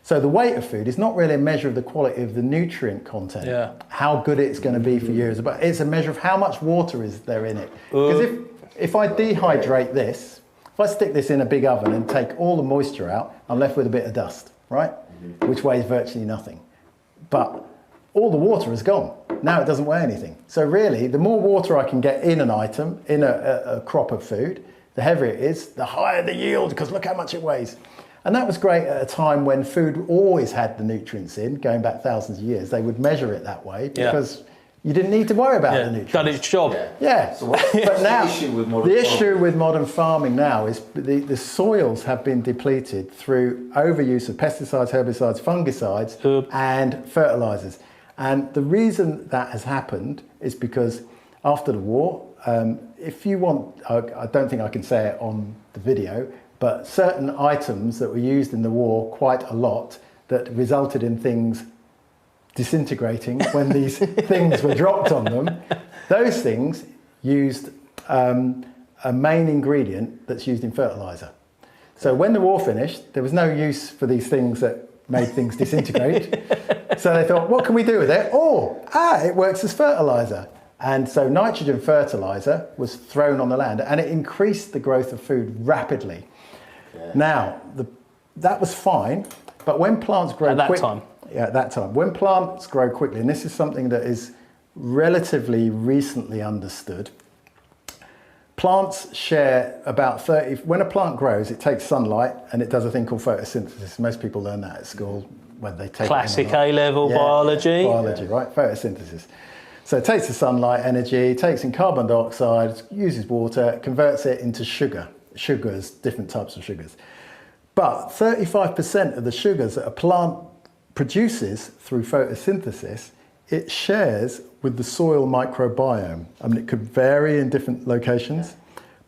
So the weight of food is not really a measure of the quality of the nutrient content, how good it's going to be for you, but it's a measure of how much water is there in it. Because if I dehydrate this, if I stick this in a big oven and take all the moisture out, I'm left with a bit of dust, right? Which weighs virtually nothing. But all the water is gone. Now it doesn't weigh anything. So really, the more water I can get in an item, in a crop of food, the heavier it is, the higher the yield, because look how much it weighs. And that was great at a time when food always had the nutrients in, going back thousands of years. They would measure it that way because you didn't need to worry about the nutrients. Done its job. So what's but now, the issue with modern farming now is the soils have been depleted through overuse of pesticides, herbicides, fungicides, and fertilizers. And the reason that has happened is because after the war, if you want, I don't think I can say it on the video, but certain items that were used in the war quite a lot that resulted in things disintegrating when these things were dropped on them, those things used a main ingredient that's used in fertilizer. So when the war finished, there was no use for these things that made things disintegrate. So they thought, what can we do with it? It works as fertilizer. And so nitrogen fertilizer was thrown on the land and it increased the growth of food rapidly. Now, that was fine, but when plants grow at that time, when plants grow quickly, and this is something that is relatively recently understood, plants share about 30, when a plant grows, it takes sunlight and it does a thing called photosynthesis. Most people learn that at school, whether they take classic A-level biology. Biology, right? Photosynthesis. So it takes the sunlight energy, takes in carbon dioxide, uses water, converts it into sugars, different types of sugars. But 35% of the sugars that a plant produces through photosynthesis, it shares with the soil microbiome. I mean, it could vary in different locations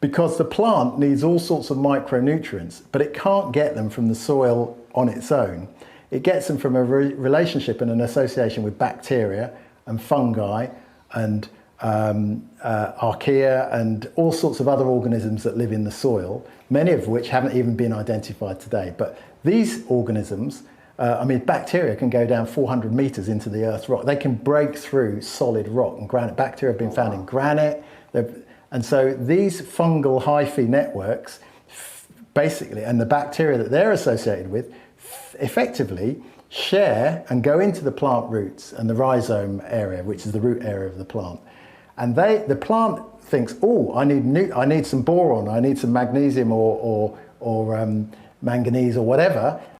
because the plant needs all sorts of micronutrients, but it can't get them from the soil on its own. It gets them from a relationship and an association with bacteria and fungi and archaea and all sorts of other organisms that live in the soil, many of which haven't even been identified today. But these organisms, bacteria can go down 400 meters into the Earth's rock. They can break through solid rock and granite. Bacteria have been found in granite. And so these fungal hyphae networks, basically, and the bacteria that they're associated with, effectively share and go into the plant roots and the rhizome area, which is the root area of the plant. And the plant thinks, I need some boron, I need some magnesium or manganese or whatever,